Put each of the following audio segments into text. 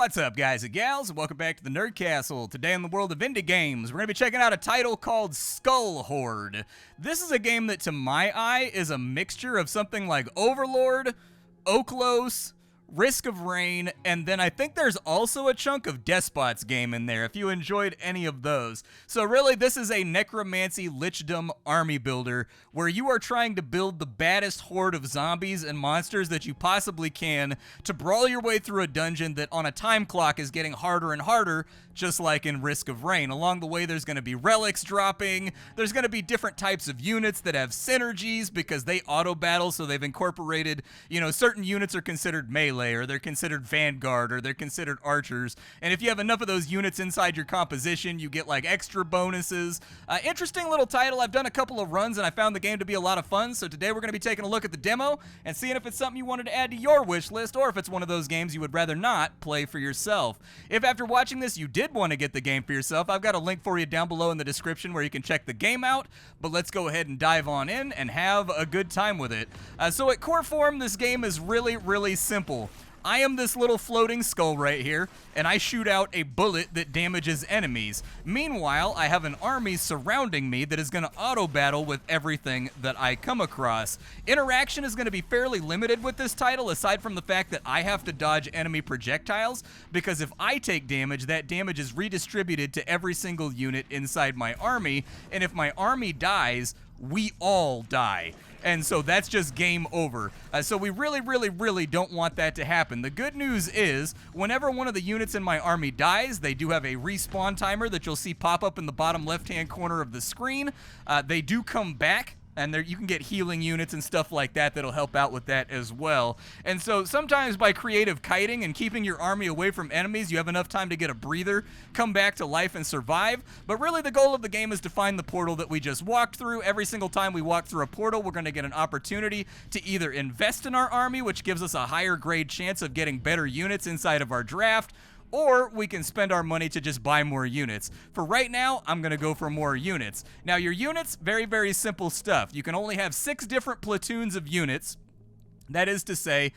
What's up, guys and gals, and welcome back to the Nerd Castle. Today in the world of indie games, we're going to be checking out a title called Skull Horde. This is a game that, to my eye, is a mixture of something like Overlord, Oaklos, Risk of Rain, and then I think there's also a chunk of Despot's game in there, if you enjoyed any of those. So really, this is a necromancy lichdom army builder, where you are trying to build the baddest horde of zombies and monsters that you possibly can to brawl your way through a dungeon that on a time clock is getting harder and harder, just like in Risk of Rain. Along the way, there's going to be relics dropping, there's going to be different types of units that have synergies because they auto-battle, so they've incorporated, certain units are considered melee, or they're considered vanguard, or they're considered archers, and if you have enough of those units inside your composition, you get like extra bonuses. Interesting little title. I've done a couple of runs and I found the game to be a lot of fun, so today we're going to be taking a look at the demo and seeing if it's something you wanted to add to your wish list, or if it's one of those games you would rather not play for yourself. If after watching this you did want to get the game for yourself, I've got a link for you down below in the description where you can check the game out, but let's go ahead and dive on in and have a good time with it. So at core form, this game is really simple. I am this little floating skull right here, and I shoot out a bullet that damages enemies. Meanwhile, I have an army surrounding me that is going to auto-battle with everything that I come across. Interaction is going to be fairly limited with this title, aside from the fact that I have to dodge enemy projectiles, because if I take damage, that damage is redistributed to every single unit inside my army, and if my army dies, we all die. And so that's just game over. So we really don't want that to happen. The good news is, whenever one of the units in my army dies, they do have a respawn timer that you'll see pop up in the bottom left-hand corner of the screen. They do come back, and you can get healing units and stuff like that that'll help out with that as well. And so sometimes by creative kiting and keeping your army away from enemies, you have enough time to get a breather, come back to life, and survive. But really the goal of the game is to find the portal that we just walked through. Every single time we walk through a portal, we're going to get an opportunity to either invest in our army, which gives us a higher grade chance of getting better units inside of our draft, or we can spend our money to just buy more units. For right now, I'm going to go for more units. Now, your units, very simple stuff. You can only have 6 different platoons of units. That is to say,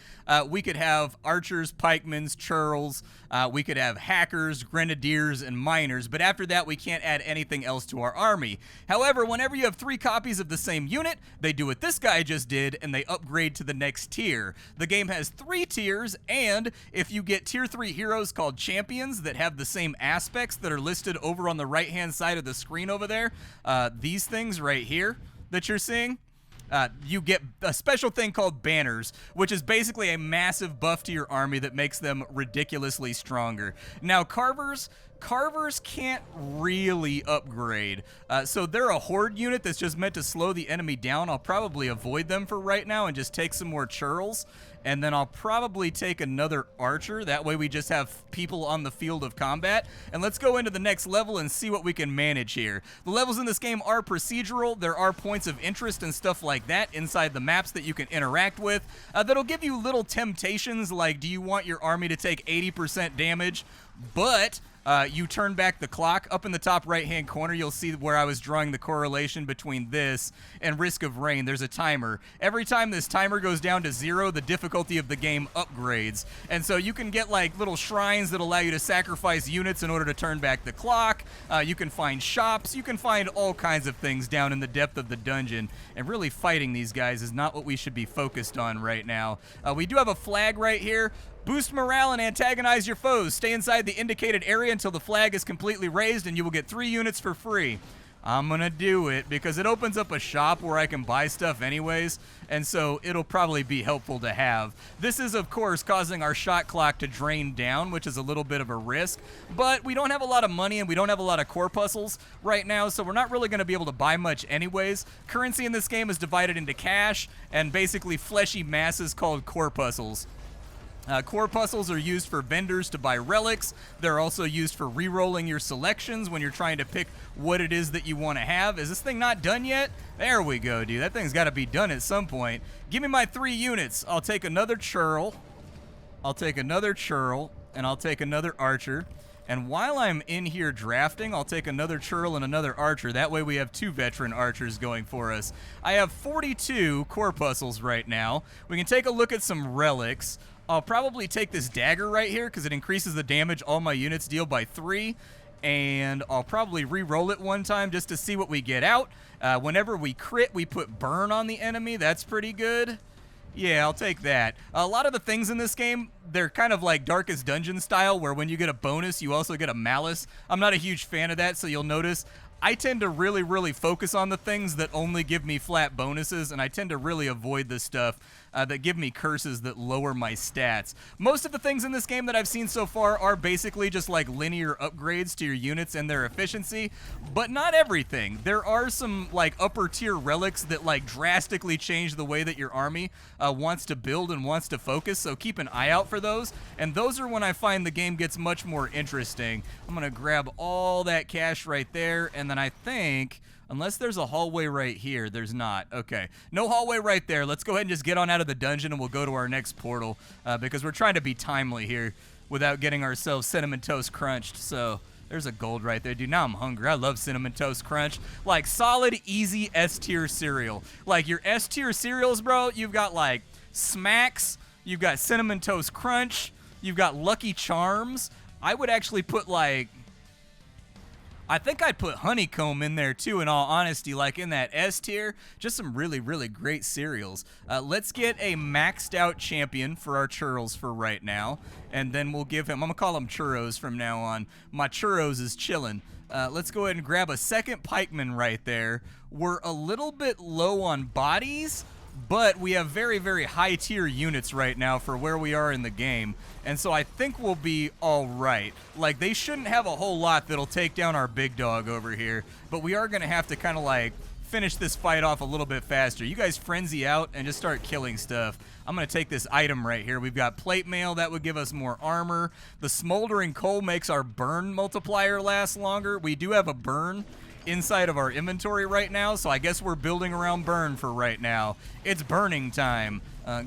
we could have archers, pikemans, churls, we could have hackers, grenadiers, and miners, but after that we can't add anything else to our army. However, whenever you have 3 copies of the same unit, they do what this guy just did, and they upgrade to the next tier. The game has 3 tiers, and if you get tier 3 heroes called champions that have the same aspects that are listed over on the right-hand side of the screen over there, these things right here that you're seeing, you get a special thing called banners, which is basically a massive buff to your army that makes them ridiculously stronger. Now, carvers can't really upgrade. So they're a horde unit that's just meant to slow the enemy down. I'll probably avoid them for right now and just take some more churls. And then I'll probably take another archer. That way we just have people on the field of combat. And let's go into the next level and see what we can manage here. The levels in this game are procedural. There are points of interest and stuff like that inside the maps that you can interact with. That'll give you little temptations like, do you want your army to take 80% damage? But you turn back the clock. Up in the top right-hand corner, you'll see where I was drawing the correlation between this and Risk of Rain. There's a timer. Every time this timer goes down to 0, the difficulty of the game upgrades. And so you can get like little shrines that allow you to sacrifice units in order to turn back the clock. You can find shops. You can find all kinds of things down in the depth of the dungeon. And really fighting these guys is not what we should be focused on right now. We do have a flag right here. Boost morale and antagonize your foes. Stay inside the indicated area until the flag is completely raised and you will get 3 units for free. I'm gonna do it because it opens up a shop where I can buy stuff anyways, and so it'll probably be helpful to have. This is, of course, causing our shot clock to drain down, which is a little bit of a risk, but we don't have a lot of money and we don't have a lot of corpuscles right now, so we're not really gonna be able to buy much anyways. Currency in this game is divided into cash and basically fleshy masses called corpuscles. Corpuscles are used for vendors to buy relics. They're also used for re-rolling your selections when you're trying to pick what it is that you want to have. Is this thing not done yet? There we go, dude. That thing's got to be done at some point. Give me my 3 units. I'll take another churl. I'll take another churl. And I'll take another archer. And while I'm in here drafting, I'll take another churl and another archer. That way we have 2 veteran archers going for us. I have 42 corpuscles right now. We can take a look at some relics. I'll probably take this dagger right here because it increases the damage all my units deal by 3. And I'll probably re-roll it one time just to see what we get out. Whenever we crit, we put burn on the enemy. That's pretty good. Yeah, I'll take that. A lot of the things in this game, they're kind of like Darkest Dungeon style, where when you get a bonus, you also get a malice. I'm not a huge fan of that, so you'll notice I tend to really focus on the things that only give me flat bonuses, and I tend to really avoid the stuff that give me curses that lower my stats. Most of the things in this game that I've seen so far are basically just like linear upgrades to your units and their efficiency, but not everything. There are some like upper tier relics that like drastically change the way that your army wants to build and wants to focus, so keep an eye out for those, and those are when I find the game gets much more interesting. I'm gonna grab all that cash right there, and then I think, unless there's a hallway right here, there's not. Okay, no hallway right there. Let's go ahead and just get on out of the dungeon and we'll go to our next portal because we're trying to be timely here without getting ourselves Cinnamon Toast Crunched. So there's a gold right there. Dude, now I'm hungry. I love Cinnamon Toast Crunch. Like solid, easy S-tier cereal. Like your S-tier cereals, bro, you've got like Smacks, you've got Cinnamon Toast Crunch, you've got Lucky Charms. I would actually put like, I think I'd put honeycomb in there too, in all honesty, like in that S tier. Just some really great cereals. Let's get a maxed out champion for our churros for right now, and then we'll give him, I'm gonna call him churros from now on. My churros is chillin'. Let's go ahead and grab a second pikeman right there. We're a little bit low on bodies, but we have very high tier units right now for where we are in the game, and so I think we'll be all right. Like, they shouldn't have a whole lot that'll take down our big dog over here, but we are gonna have to kind of like finish this fight off a little bit faster. You guys frenzy out and just start killing stuff. I'm gonna take this item right here. We've got plate mail, that would give us more armor. The smoldering coal makes our burn multiplier last longer. We do have a burn inside of our inventory right now, so I guess we're building around burn for right now. It's burning time.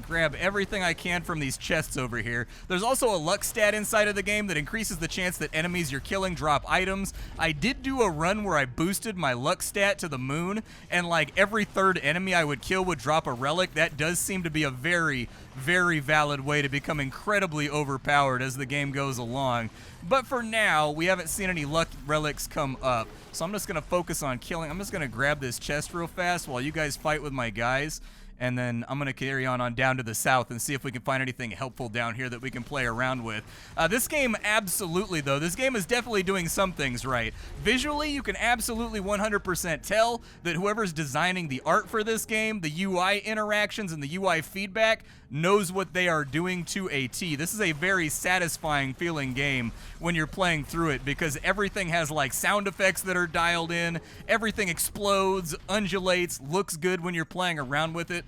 Grab everything I can from these chests over here. There's also a luck stat inside of the game that increases the chance that enemies you're killing drop items. I did do a run where I boosted my luck stat to the moon, and like every third enemy I would kill would drop a relic. That does seem to be a very valid way to become incredibly overpowered as the game goes along. But for now, we haven't seen any luck relics come up, so I'm just gonna focus on killing. I'm just gonna grab this chest real fast while you guys fight with my guys, and then I'm going to carry on down to the south and see if we can find anything helpful down here that we can play around with. This game, absolutely, though, this game is definitely doing some things right. Visually, you can absolutely 100% tell that whoever's designing the art for this game, the UI interactions and the UI feedback, knows what they are doing to a T. This is a very satisfying feeling game when you're playing through it because everything has like sound effects that are dialed in, everything explodes, undulates, looks good when you're playing around with it.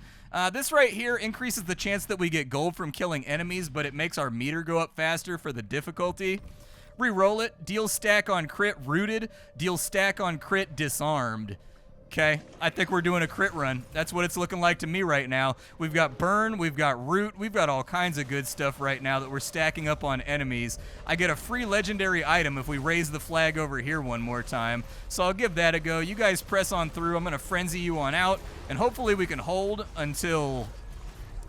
This right here increases the chance that we get gold from killing enemies, but it makes our meter go up faster for the difficulty. Reroll it, deal stack on crit rooted, deal stack on crit disarmed. Okay, I think we're doing a crit run. That's what it's looking like to me right now. We've got burn, we've got root, we've got all kinds of good stuff right now that we're stacking up on enemies. I get a free legendary item if we raise the flag over here one more time, so I'll give that a go. You guys press on through. I'm gonna frenzy you on out, and hopefully we can hold until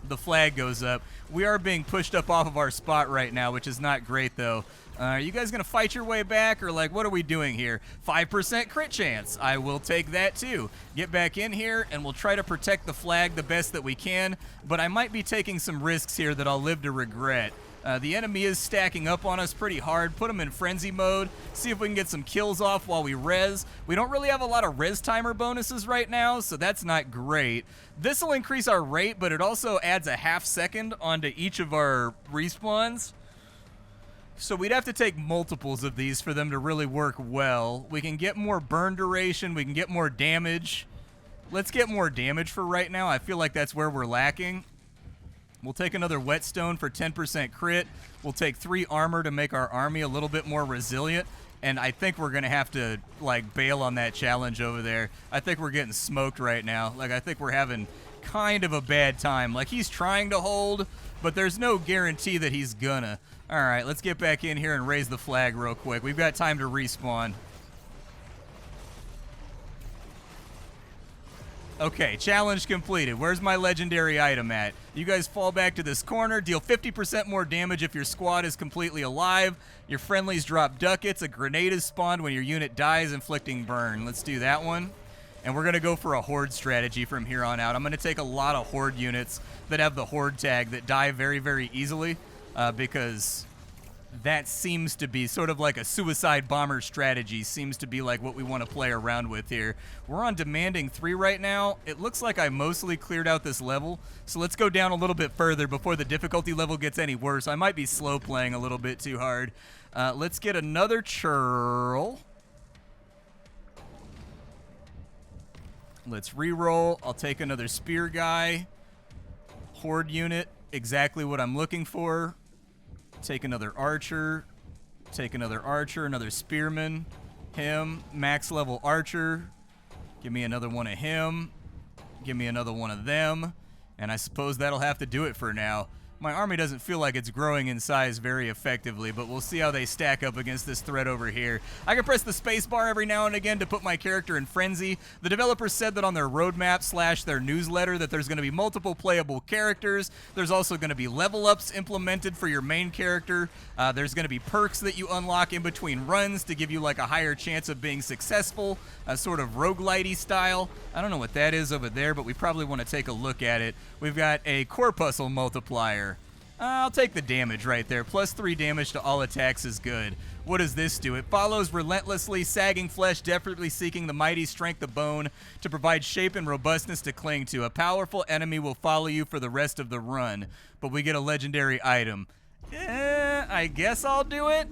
the flag goes up. We are being pushed up off of our spot right now, which is not great though. Are you guys gonna fight your way back, or like what are we doing here? 5% crit chance. I will take that too. Get back in here and we'll try to protect the flag the best that we can, but I might be taking some risks here that I'll live to regret. The enemy is stacking up on us pretty hard. Put them in frenzy mode. See if we can get some kills off while we res. We don't really have a lot of res timer bonuses right now, so that's not great. This will increase our rate, but it also adds a half second onto each of our respawns. So we'd have to take multiples of these for them to really work well. We can get more burn duration. We can get more damage. Let's get more damage for right now. I feel like that's where we're lacking. We'll take another whetstone for 10% crit. We'll take 3 armor to make our army a little bit more resilient. And I think we're going to have to, like, bail on that challenge over there. I think we're getting smoked right now. Like, I think we're having kind of a bad time. Like, he's trying to hold, but there's no guarantee that he's gonna. All right, let's get back in here and raise the flag real quick. We've got time to respawn. Okay, challenge completed. Where's my legendary item at? You guys fall back to this corner, deal 50% more damage if your squad is completely alive. Your friendlies drop ducats. A grenade is spawned when your unit dies, inflicting burn. Let's do that one. And we're going to go for a horde strategy from here on out. I'm going to take a lot of horde units that have the horde tag that die very, very easily because that seems to be sort of like a suicide bomber strategy, seems to be like what we want to play around with here. We're on demanding 3 right now. It looks like I mostly cleared out this level, so let's go down a little bit further before the difficulty level gets any worse. I might be slow playing a little bit too hard. Let's get another churl. Let's re-roll. I'll take another spear guy. Horde unit, exactly what I'm looking for. Take another archer, another spearman, him, max level archer, give me another one of him, give me another one of them, and I suppose that'll have to do it for now. My army doesn't feel like it's growing in size very effectively, but we'll see how they stack up against this threat over here. I can press the space bar every now and again to put my character in frenzy. The developers said that on their roadmap / their newsletter that there's going to be multiple playable characters. There's also going to be level ups implemented for your main character. There's going to be perks that you unlock in between runs to give you like a higher chance of being successful, a sort of roguelite style. I don't know what that is over there, but we probably want to take a look at it. We've got a corpuscle multiplier. I'll take the damage right there. +3 damage to all attacks is good. What does this do? It follows relentlessly, sagging flesh, desperately seeking the mighty strength of bone to provide shape and robustness to cling to. A powerful enemy will follow you for the rest of the run, but we get a legendary item. I guess I'll do it.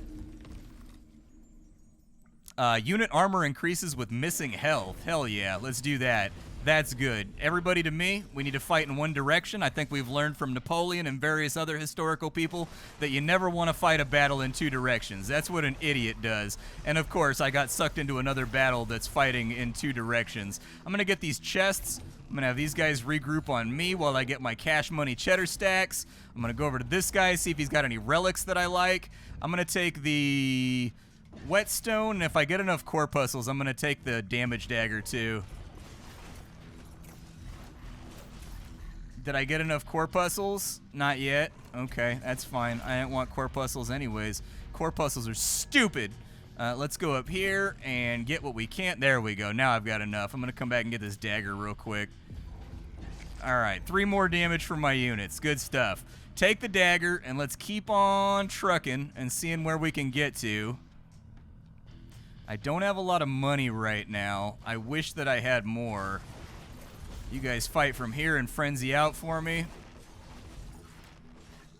Unit armor increases with missing health. Hell yeah, let's do that. That's good. Everybody to me, we need to fight in one direction. I think we've learned from Napoleon and various other historical people that you never want to fight a battle in 2 directions. That's what an idiot does. And of course, I got sucked into another battle that's fighting in 2 directions. I'm going to get these chests. I'm going to have these guys regroup on me while I get my cash money cheddar stacks. I'm going to go over to this guy, see if he's got any relics that I like. I'm going to take the whetstone, and if I get enough corpuscles, I'm going to take the damage dagger too. Did I get enough corpuscles? Not yet. Okay, that's fine. I didn't want corpuscles anyways. Corpuscles are stupid. Let's go up here and get what we can. There we go. Now I've got enough. I'm going to come back and get this dagger real quick. All right, 3 more damage from my units. Good stuff. Take the dagger, and let's keep on trucking and seeing where we can get to. I don't have a lot of money right now. I wish that I had more. You guys fight from here and frenzy out for me.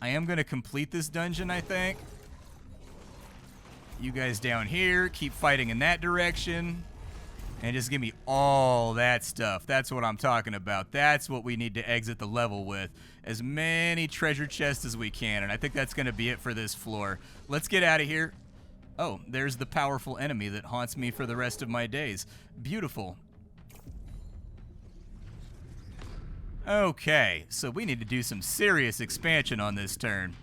I am going to complete this dungeon, I think. You guys down here, keep fighting in that direction. And just give me all that stuff. That's what I'm talking about. That's what we need to exit the level with. As many treasure chests as we can. And I think that's going to be it for this floor. Let's get out of here. Oh, there's the powerful enemy that haunts me for the rest of my days. Beautiful. Okay, so we need to do some serious expansion on this turn.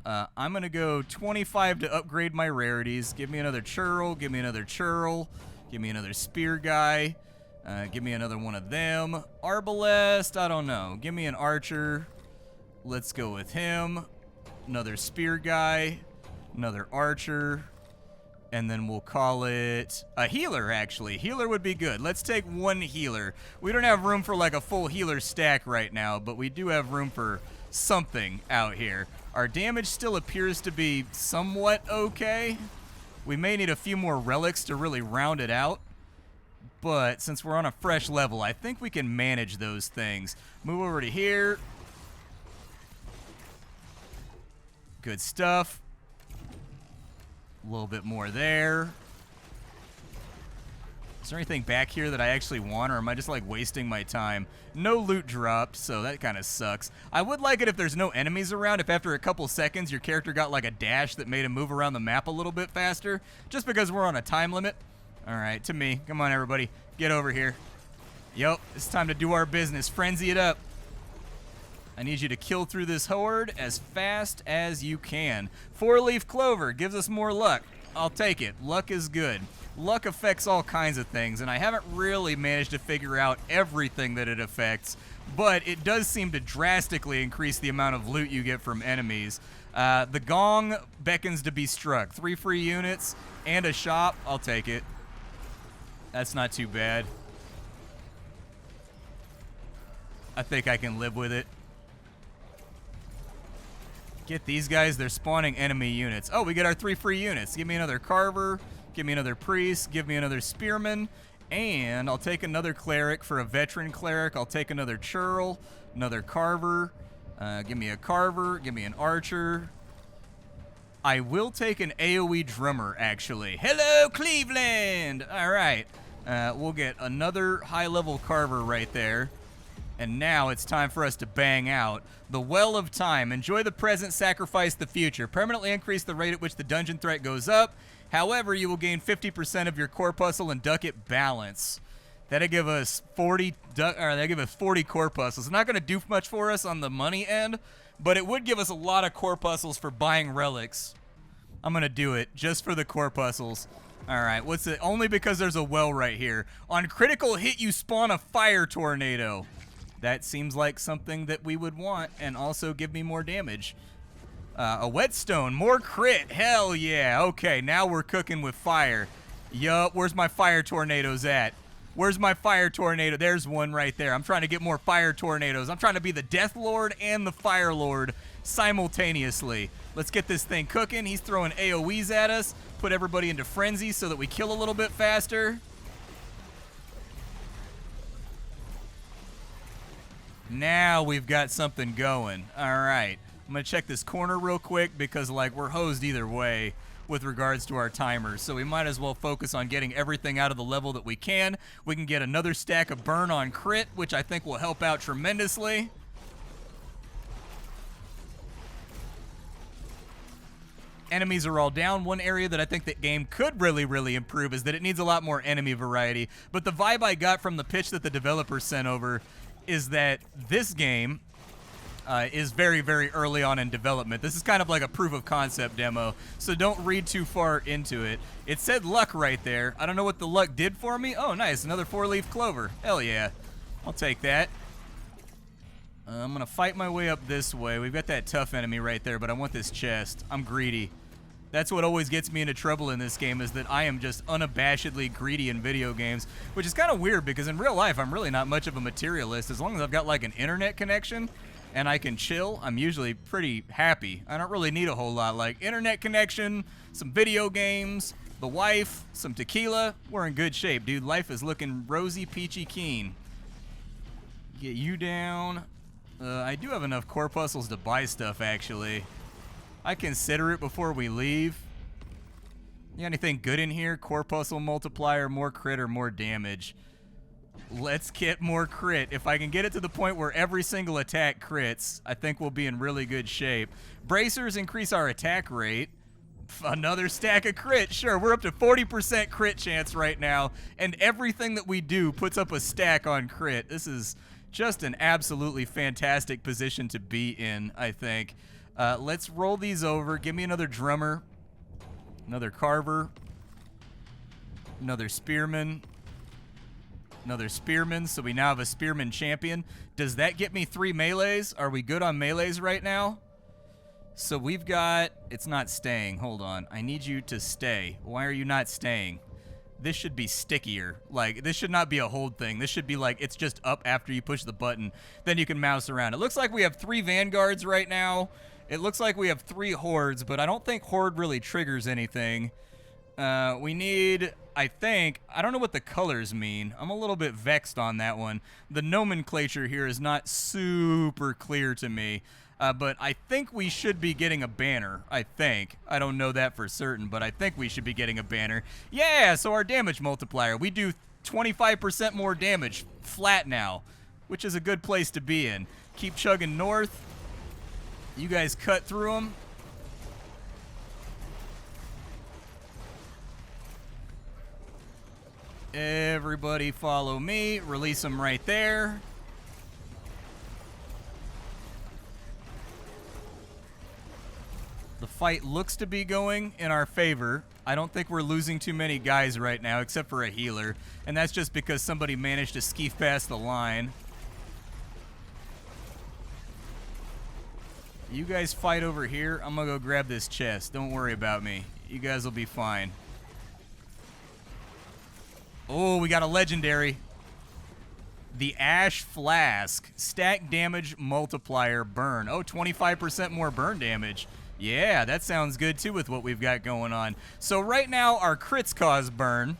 I'm going to go 25 to upgrade my rarities. Give me another churl, give me another churl, give me another spear guy, give me another one of them. Arbalest, I don't know. Give me an archer. Let's go with him. Another spear guy, another archer. And then we'll call it a healer, actually. Healer would be good. Let's take 1 healer. We don't have room for like a full healer stack right now, but we do have room for something out here. Our damage still appears to be somewhat okay. We may need a few more relics to really round it out. But since we're on a fresh level, I think we can manage those things. Move over to here. Good stuff. A little bit more there. Is there anything back here that I actually want, or am I just like wasting my time? No loot dropped, so that kind of sucks. I would like it if there's no enemies around, if after a couple seconds your character got like a dash that made him move around the map a little bit faster, just because we're on a time limit. All right, to me. Come on, everybody. Get over here. Yup, it's time to do our business. Frenzy it up. I need you to kill through this horde as fast as you can. 4-leaf clover gives us more luck. I'll take it. Luck is good. luck affects all kinds of things, and I haven't really managed to figure out everything that it affects, but it does seem to drastically increase the amount of loot you get from enemies. The gong beckons to be struck. 3 free units and a shop. I'll take it. That's not too bad. I think I can live with it. Get these guys. They're spawning enemy units. Oh, we get our 3 free units. Give me another carver. Give me another priest. Give me another spearman. And I'll take another cleric for a veteran cleric. I'll take another churl. Another carver. Give me a carver. Give me an archer. I will take an AoE drummer, actually. Hello, Cleveland! All right. We'll get another high-level carver right there. And now it's time for us to bang out. The Well of Time. Enjoy the present, sacrifice the future. Permanently increase the rate at which the dungeon threat goes up. However, you will gain 50% of your corpuscle and ducat balance. That'll give us 40 corpuscles. It's not going to do much for us on the money end, but it would give us a lot of corpuscles for buying relics. I'm going to do it just for the corpuscles. All right, what's it? Only because there's a well right here. On critical hit, you spawn a fire tornado. That seems like something that we would want, and also give me more damage. A whetstone, more crit. Hell yeah. Okay, now we're cooking with fire. Yup, where's my fire tornadoes at? Where's my fire tornado? There's one right there. I'm trying to get more fire tornadoes. I'm trying to be the Death Lord and the Fire Lord simultaneously. Let's get this thing cooking. He's throwing AoEs at us. Put everybody into frenzy so that we kill a little bit faster. Now we've got something going. All right. I'm going to check this corner real quick because, like, we're hosed either way with regards to our timers. So we might as well focus on getting everything out of the level that we can. We can get another stack of burn on crit, which I think will help out tremendously. Enemies are all down. One area that I think that game could really improve is that it needs a lot more enemy variety. But the vibe I got from the pitch that the developer sent over is that this game is very early on in development. This is kind of like a proof of concept demo, so don't read too far into it. It said luck right there. I don't know what the luck did for me. Oh, nice, another 4-leaf clover. Hell yeah, I'll take that. I'm gonna fight my way up this way. We've got that tough enemy right there, but I want this chest. I'm greedy. That's what always gets me into trouble in this game, is that I am just unabashedly greedy in video games, which is kind of weird because in real life I'm really not much of a materialist. As long as I've got like an internet connection and I can chill, I'm usually pretty happy. I don't really need a whole lot. Like internet connection, some video games, the wife, some tequila. We're in good shape, dude. Life is looking rosy, peachy keen. Get you down. I do have enough corpuscles to buy stuff, actually. I consider it before we leave. You got anything good in here? Corpuscle multiplier, more crit, or more damage? Let's get more crit. If I can get it to the point where every single attack crits, I think we'll be in really good shape. Bracers increase our attack rate. Another stack of crit. Sure, we're up to 40% crit chance right now, and everything that we do puts up a stack on crit. This is just an absolutely fantastic position to be in, I think. Let's roll these over. Give me another drummer, another carver, another spearman, another spearman. So we now have a spearman champion. Does that get me 3 melees? Are we good on melees right now? So we've got, it's not staying. Hold on. I need you to stay. Why are you not staying? This should be stickier. Like, this should not be a hold thing. This should be like, it's just up after you push the button. Then you can mouse around. It looks like we have 3 vanguards right now. It looks like we have 3 hordes, but I don't think horde really triggers anything. We need, I think, I don't know what the colors mean. I'm a little bit vexed on that one. The nomenclature here is not super clear to me. But I think we should be getting a banner, I think. I don't know that for certain, but I think we should be getting a banner. Yeah, so our damage multiplier. We do 25% more damage flat now, which is a good place to be in. Keep chugging north. You guys cut through them. Everybody follow me. Release them right there. The fight looks to be going in our favor. I don't think we're losing too many guys right now, except for a healer. And that's just because somebody managed to skeef past the line. You guys fight over here. I'm gonna go grab this chest. Don't worry about me. You guys will be fine. Oh, we got a legendary. The Ash Flask. Stack damage multiplier burn. Oh, 25% more burn damage. Yeah, that sounds good too with what we've got going on. So right now, our crits cause burn.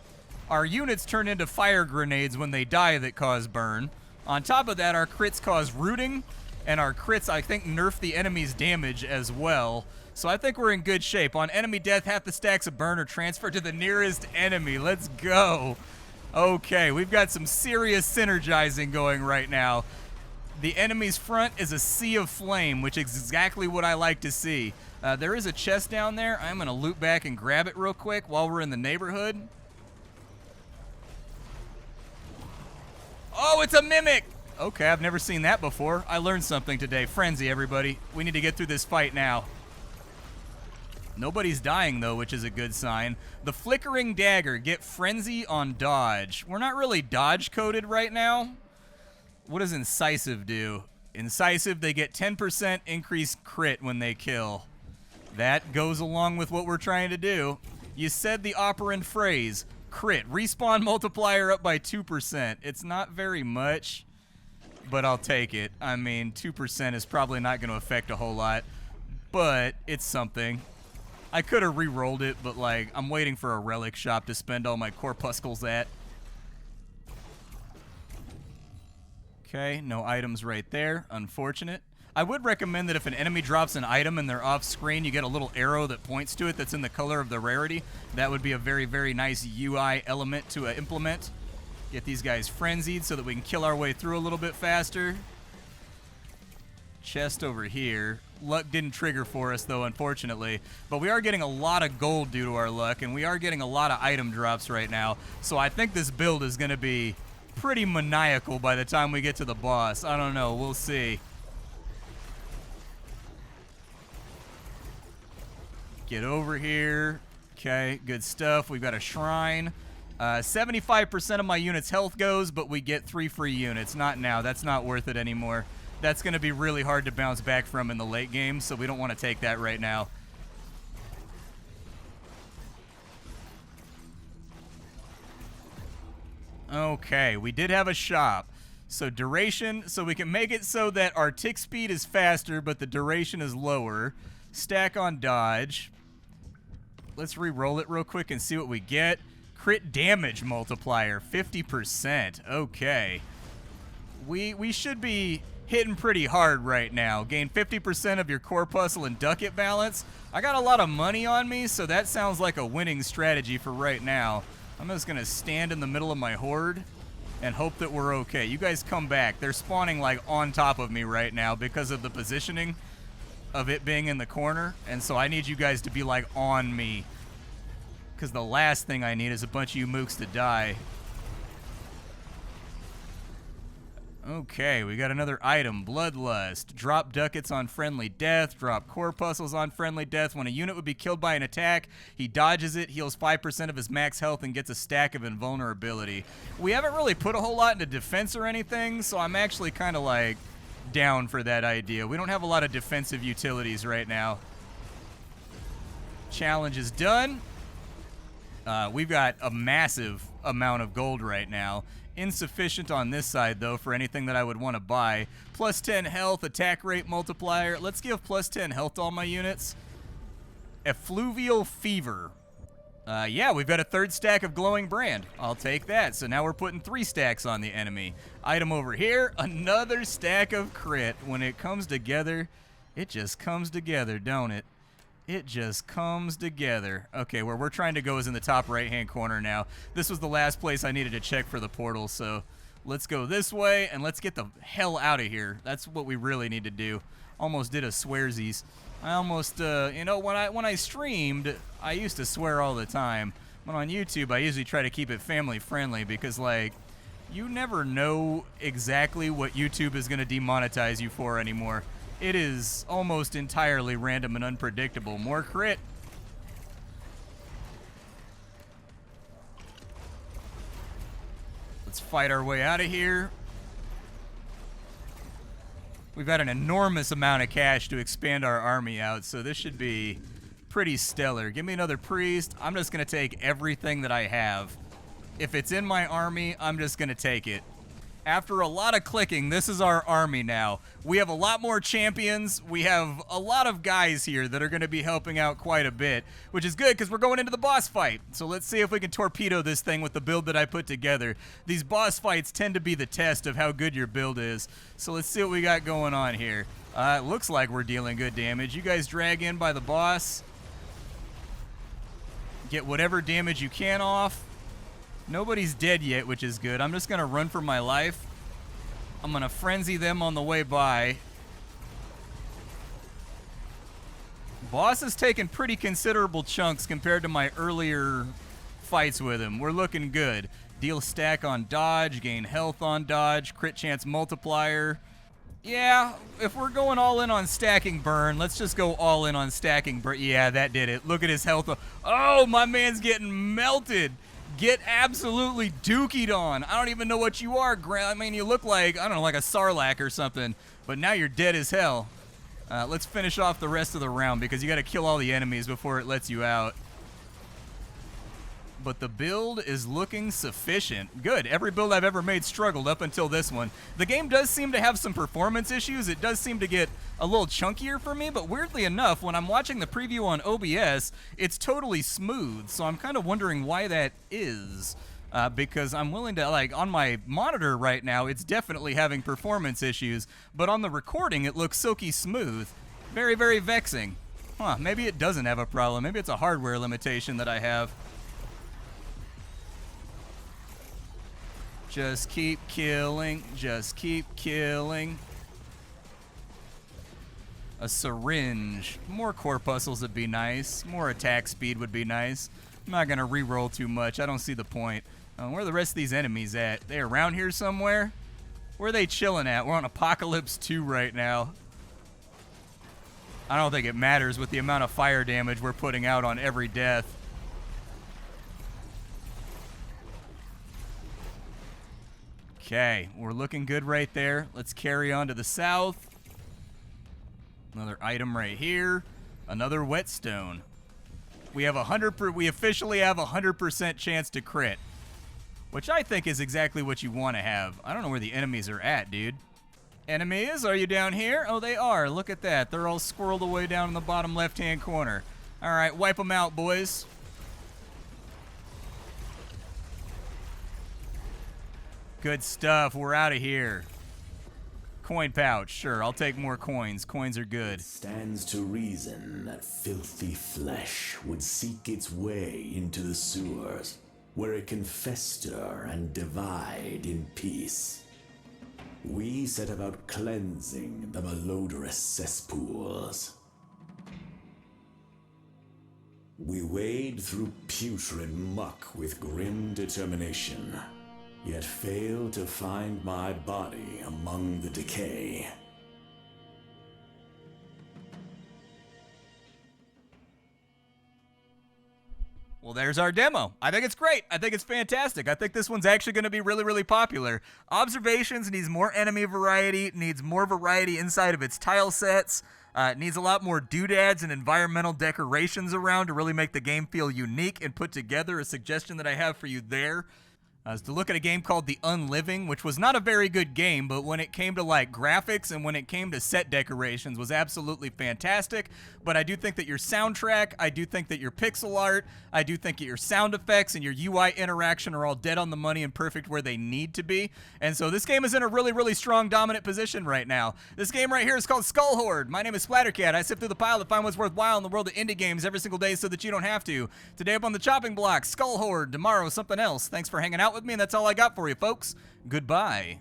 Our units turn into fire grenades when they die that cause burn. On top of that, our crits cause rooting, and our crits, I think, nerf the enemy's damage as well. So I think we're in good shape. On enemy death, half the stacks of burn are transferred to the nearest enemy. Let's go. Okay, we've got some serious synergizing going right now. The enemy's front is a sea of flame, which is exactly what I like to see. There is a chest down there. I'm going to loop back and grab it real quick while we're in the neighborhood. Oh, it's a mimic! Okay, I've never seen that before. I learned something today. Frenzy, everybody. We need to get through this fight now. Nobody's dying, though, which is a good sign. The Flickering Dagger. Get Frenzy on dodge. We're not really dodge-coded right now. What does Incisive do? Incisive, they get 10% increased crit when they kill. That goes along with what we're trying to do. You said the operant phrase. Crit. Respawn multiplier up by 2%. It's not very much, but I'll take it. I mean, 2% is probably not going to affect a whole lot, but it's something. I could have re-rolled it, but, like, I'm waiting for a relic shop to spend all my corpuscles at. Okay, no items right there. Unfortunate. I would recommend that if an enemy drops an item and they're off screen, you get a little arrow that points to it that's in the color of the rarity. That would be a very, very nice UI element to implement. Get these guys frenzied so that we can kill our way through a little bit faster. Chest over here. Luck didn't trigger for us, though, unfortunately. But we are getting a lot of gold due to our luck, and we are getting a lot of item drops right now. So I think this build is going to be pretty maniacal by the time we get to the boss. I don't know. We'll see. Get over here. Okay, good stuff. We've got a shrine. 75% of my unit's health goes, but we get 3 free units. Not now. That's not worth it anymore. That's going to be really hard to bounce back from in the late game, so we don't want to take that right now. Okay, we did have a shop. So duration, so we can make it so that our tick speed is faster, but the duration is lower. Stack on dodge. Let's re-roll it real quick and see what we get. Crit damage multiplier, 50%. Okay. We should be hitting pretty hard right now. Gain 50% of your corpuscle and ducat balance. I got a lot of money on me, so that sounds like a winning strategy for right now. I'm just going to stand in the middle of my horde and hope that we're okay. You guys come back. They're spawning like on top of me right now because of the positioning of it being in the corner, and so I need you guys to be like on me, because the last thing I need is a bunch of you mooks to die. Okay, we got another item, Bloodlust. Drop ducats on friendly death, drop corpuscles on friendly death. When a unit would be killed by an attack, he dodges it, heals 5% of his max health, and gets a stack of invulnerability. We haven't really put a whole lot into defense or anything, so I'm actually kind of like down for that idea. We don't have a lot of defensive utilities right now. Challenge is done. We've got a massive amount of gold right now. Insufficient on this side, though, for anything that I would want to buy. Plus 10 health, attack rate multiplier. Let's give plus 10 health to all my units. Effluvial Fever. Yeah, we've got a 3rd stack of Glowing Brand. I'll take that. So now we're putting 3 stacks on the enemy. Item over here, another stack of crit. When it comes together, it just comes together, don't it? It just comes together. Okay, where we're trying to go is in the top right-hand corner now. This was the last place I needed to check for the portal, so let's go this way, and let's get the hell out of here. That's what we really need to do. Almost did a swearsies. I almost, you know, when I streamed, I used to swear all the time. But on YouTube, I usually try to keep it family-friendly because, like, you never know exactly what YouTube is going to demonetize you for anymore. It is almost entirely random and unpredictable. More crit. Let's fight our way out of here. We've got an enormous amount of cash to expand our army out, so this should be pretty stellar. Give me another priest. I'm just going to take everything that I have. If it's in my army, I'm just going to take it. After a lot of clicking, this is our army now. We have a lot more champions. We have a lot of guys here that are going to be helping out quite a bit, which is good because we're going into the boss fight. So let's see if we can torpedo this thing with the build that I put together. These boss fights tend to be the test of how good your build is. So let's see what we got going on here. It looks like we're dealing good damage. You guys drag in by the boss. Get whatever damage you can off. Nobody's dead yet, which is good. I'm just going to run for my life. I'm going to frenzy them on the way by. Boss has taken pretty considerable chunks compared to my earlier fights with him. We're looking good. Deal stack on dodge, gain health on dodge, crit chance multiplier. Yeah, if we're going all in on stacking burn, let's just go all in on stacking burn. Yeah, that did it. Look at his health. Oh, my man's getting melted. Get absolutely dookied on. I don't even know what you are, Grant. I mean, you look like, I don't know, like a Sarlacc or something. But now you're dead as hell. Let's finish off the rest of the round because you got to kill all the enemies before it lets you out. But the build is looking sufficient. Good. Every build I've ever made struggled up until this one. The game does seem to have some performance issues. It does seem to get a little chunkier for me, but weirdly enough, when I'm watching the preview on OBS, it's totally smooth. So I'm kind of wondering why that is. Because I'm willing to, like, on my monitor right now, it's definitely having performance issues, but on the recording, it looks silky smooth. Very, very vexing. Huh, maybe it doesn't have a problem. Maybe it's a hardware limitation that I have. Just keep killing. Just keep killing. A syringe. More corpuscles would be nice. More attack speed would be nice. I'm not going to re-roll too much. I don't see the point. Where are the rest of these enemies at? They around here somewhere? Where are they chilling at? We're on Apocalypse 2 right now. I don't think it matters with the amount of fire damage we're putting out on every death. Okay, we're looking good right there. Let's carry on to the south. Another item right here. Another whetstone. We have we officially have 100% chance to crit, which I think is exactly what you want to have. I don't know where the enemies are at, dude. Enemies, are you down here? Oh, they are. Look at that. They're all squirreled away down in the bottom left-hand corner. All right, wipe them out, boys. Good stuff. We're out of here. Coin pouch. Sure, I'll take more coins. Coins are good. It stands to reason that filthy flesh would seek its way into the sewers, where it can fester and divide in peace. We set about cleansing the malodorous cesspools. We wade through putrid muck with grim determination, yet fail to find my body among the decay. Well, there's our demo. I think it's great. I think it's fantastic. I think this one's actually going to be really, really popular. Observations needs more enemy variety, needs more variety inside of its tile sets. It needs a lot more doodads and environmental decorations around to really make the game feel unique and put together. A suggestion that I have for you there is to look at a game called The Unliving, which was not a very good game, but when it came to like graphics and when it came to set decorations was absolutely fantastic. But I do think that your soundtrack, I do think that your pixel art, I do think that your sound effects and your UI interaction are all dead on the money and perfect where they need to be. And so this game is in a really, really strong dominant position right now. This game right here is called Skull Horde. My name is Splattercat. I sift through the pile to find what's worthwhile in the world of indie games every single day so that you don't have to. Today up on the chopping block, Skull Horde. Tomorrow, something else. Thanks for hanging out with me, and that's all I got for you, folks. Goodbye.